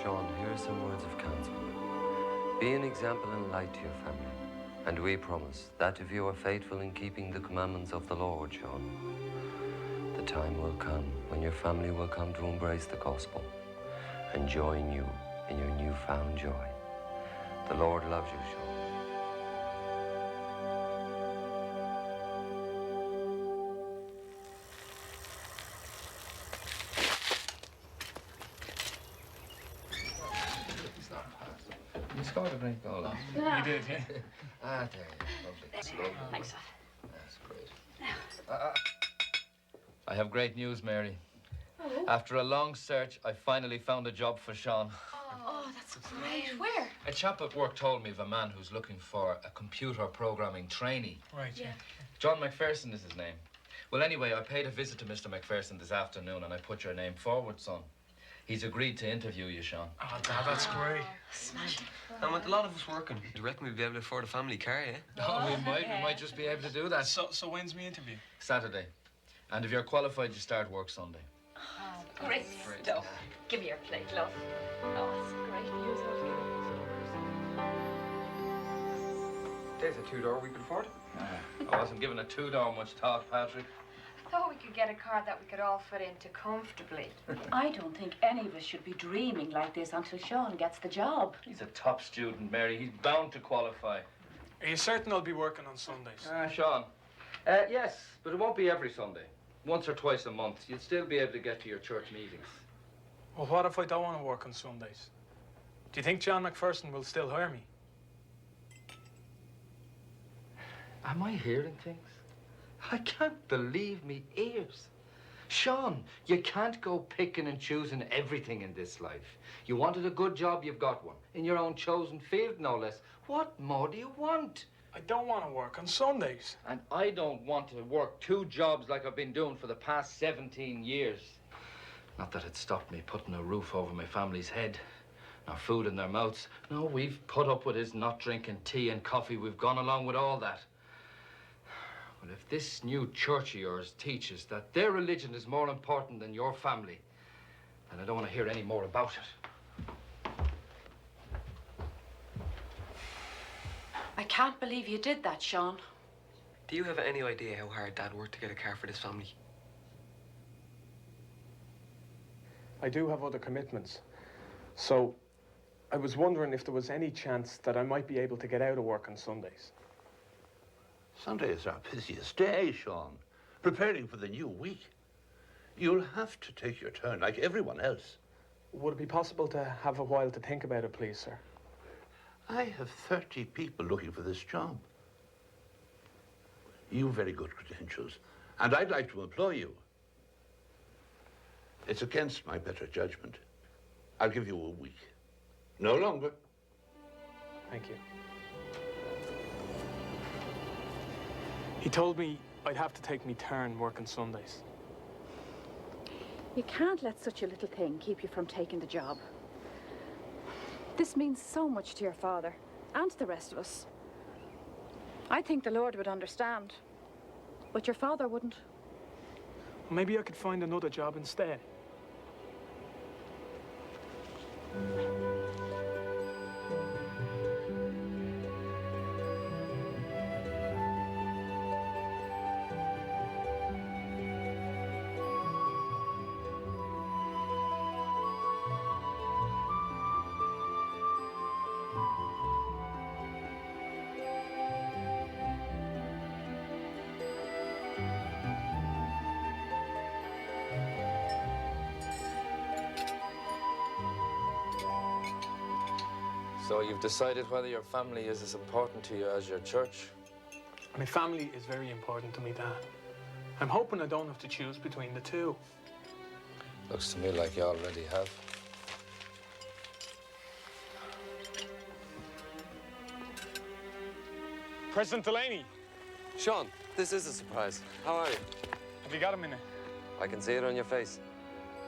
Sean, here are some words of counsel. Be an example and light to your family. And we promise that if you are faithful in keeping the commandments of the Lord, Sean, the time will come when your family will come to embrace the gospel and join you in your newfound joy. The Lord loves you, Sean. You scored a great goal last week. You did, yeah. Ah, there you go. Lovely. That's lovely. Thanks. That's great. I have great news, Mary. Oh. After a long search, I finally found a job for Sean. Oh, that's great. Where? A chap at work told me of a man who's looking for a computer programming trainee. Right, yeah. John McPherson is his name. Well, anyway, I paid a visit to Mr. McPherson this afternoon and I put your name forward, son. He's agreed to interview you, Sean. Oh, Dad, that's great. Smashing. And with a lot of us working, do you reckon we'd be able to afford a family car, yeah? Oh, we might just be able to do that. So when's my interview? Saturday. And if you're qualified, you start work Sunday. Oh, great stuff. Give me your plate, love. Oh, it's great news. There's a two-door we could afford. I wasn't giving a two-door much thought, Patrick. I thought we could get a car that we could all fit into comfortably. I don't think any of us should be dreaming like this until Sean gets the job. He's a top student, Mary. He's bound to qualify. Are you certain I'll be working on Sundays? Sean. Yes, but it won't be every Sunday. Once or twice a month. You'll still be able to get to your church meetings. Well, what if I don't want to work on Sundays? Do you think John McPherson will still hire me? Am I hearing things? I can't believe me ears. Sean, you can't go picking and choosing everything in this life. You wanted a good job, you've got one. In your own chosen field, no less. What more do you want? I don't want to work on Sundays. And I don't want to work two jobs like I've been doing for the past 17 years. Not that it stopped me putting a roof over my family's head, nor food in their mouths. No, we've put up with his not drinking tea and coffee. We've gone along with all that. But if this new church of yours teaches that their religion is more important than your family, then I don't want to hear any more about it. I can't believe you did that, Sean. Do you have any idea how hard Dad worked to get a car for this family? I do have other commitments. So, I was wondering if there was any chance that I might be able to get out of work on Sundays. Sunday is our busiest day, Sean. Preparing for the new week. You'll have to take your turn like everyone else. Would it be possible to have a while to think about it, please, sir? I have 30 people looking for this job. You've very good credentials, and I'd like to employ you. It's against my better judgment. I'll give you a week. No longer. Thank you. He told me I'd have to take me turn working Sundays. You can't let such a little thing keep you from taking the job. This means so much to your father and to the rest of us. I think the Lord would understand, but your father wouldn't. Maybe I could find another job instead. So you've decided whether your family is as important to you as your church? My family is very important to me, Dad. I'm hoping I don't have to choose between the two. Looks to me like you already have. President Delaney, Sean, this is a surprise. How are you? have you got a minute? I can see it on your face.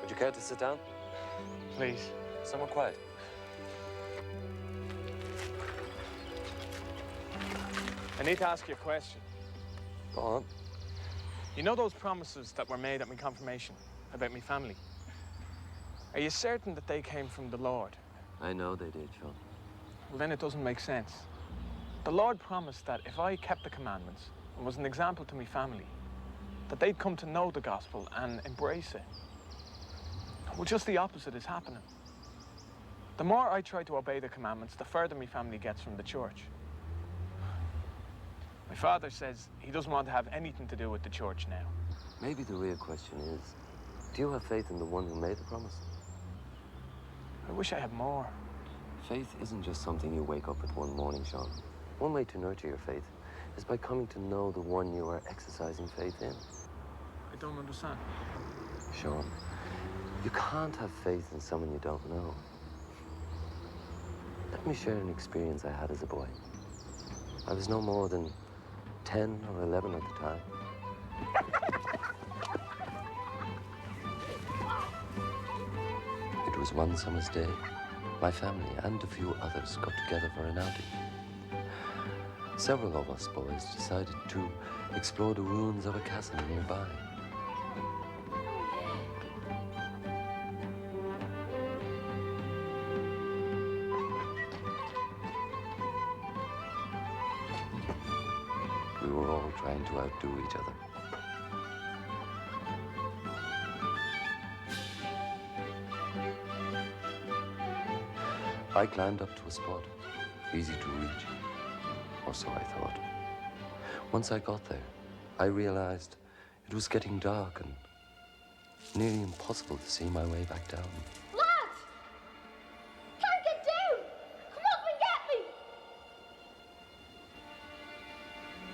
Would you care to sit down? Please. Somewhere quiet. I need to ask you a question. Go on. You know those promises that were made at my confirmation about my family? Are you certain that they came from the Lord? I know they did, Sean. Well, then it doesn't make sense. The Lord promised that if I kept the commandments and was an example to my family, that they'd come to know the gospel and embrace it. Well, just the opposite is happening. The more I try to obey the commandments, the further my family gets from the church. My father says he doesn't want to have anything to do with the church now. Maybe the real question is, do you have faith in the one who made the promise? I wish I had more. Faith isn't just something you wake up with one morning, Sean. One way to nurture your faith is by coming to know the one you are exercising faith in. I don't understand. Sean, you can't have faith in someone you don't know. Let me share an experience I had as a boy. I was no more than 10 or 11 at the time. It was one summer's day. My family and a few others got together for an outing. Several of us boys decided to explore the ruins of a castle nearby. We were all trying to outdo each other. I climbed up to a spot, easy to reach, or so I thought. Once I got there, I realized it was getting dark and nearly impossible to see my way back down. Lads! Can't get down! Come up and get me!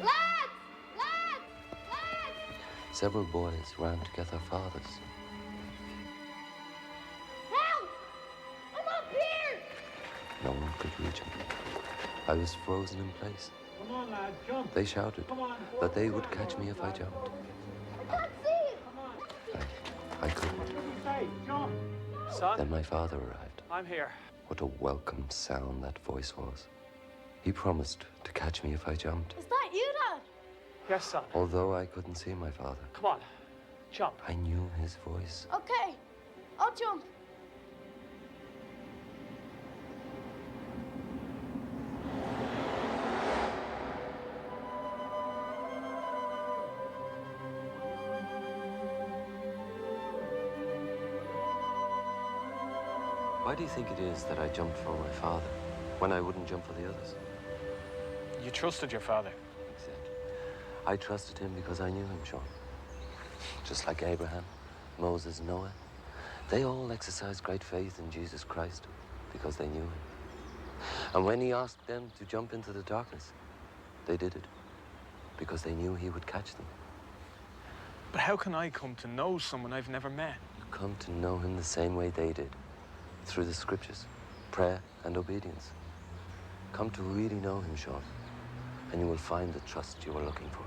Lads! Lads! Lads! Several boys ran to get their fathers. Help! I'm up here! No one could reach him. I was frozen in place. Come on, lad, jump. They shouted Come on, that they would catch me if I jumped. I can't see it! Come on. I couldn't. What do we say? Jump. Son, Then my father arrived. I'm here. What a welcome sound that voice was. He promised to catch me if I jumped. Is that you, Dad? Yes, son. Although I couldn't see my father, Come on. Jump. I knew his voice. Okay, I'll jump. Why do you think it is that I jumped for my father when I wouldn't jump for the others? You trusted your father. Exactly. I trusted him because I knew him, Sean. Just like Abraham, Moses, Noah. They all exercised great faith in Jesus Christ because they knew him. And when he asked them to jump into the darkness, they did it because they knew he would catch them. But how can I come to know someone I've never met? You come to know him the same way they did, through the scriptures, prayer and obedience. Come to really know him, Sean, and you will find the trust you are looking for.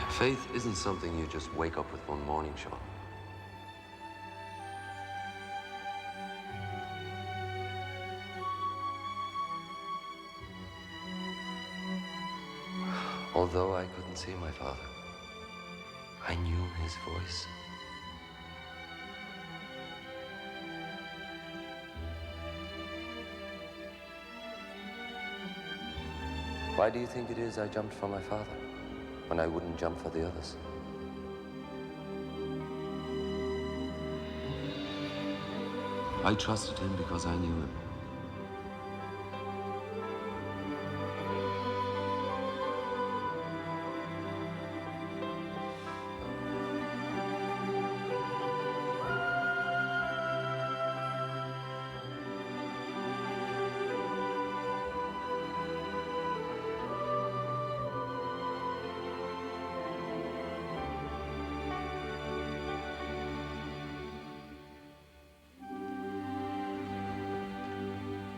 Faith isn't something you just wake up with one morning, Sean. Although I couldn't see my father, I knew his voice. Why do you think it is I jumped for my father when I wouldn't jump for the others? I trusted him because I knew him.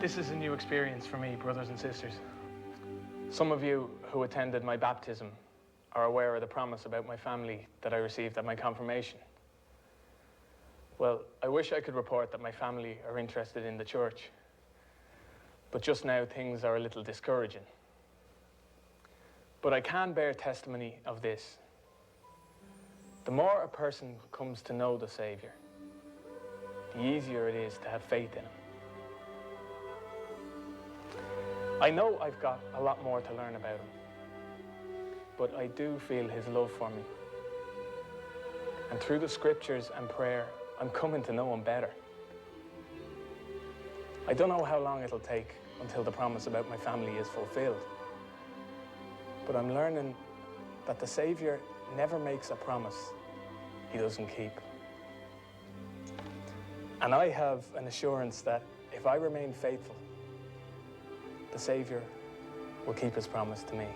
This is a new experience for me, brothers and sisters. Some of you who attended my baptism are aware of the promise about my family that I received at my confirmation. Well, I wish I could report that my family are interested in the church, but just now things are a little discouraging. But I can bear testimony of this. The more a person comes to know the Saviour, the easier it is to have faith in him. I know I've got a lot more to learn about him, but I do feel his love for me. And through the scriptures and prayer, I'm coming to know him better. I don't know how long it'll take until the promise about my family is fulfilled, but I'm learning that the Saviour never makes a promise he doesn't keep. And I have an assurance that if I remain faithful, the Saviour will keep his promise to me.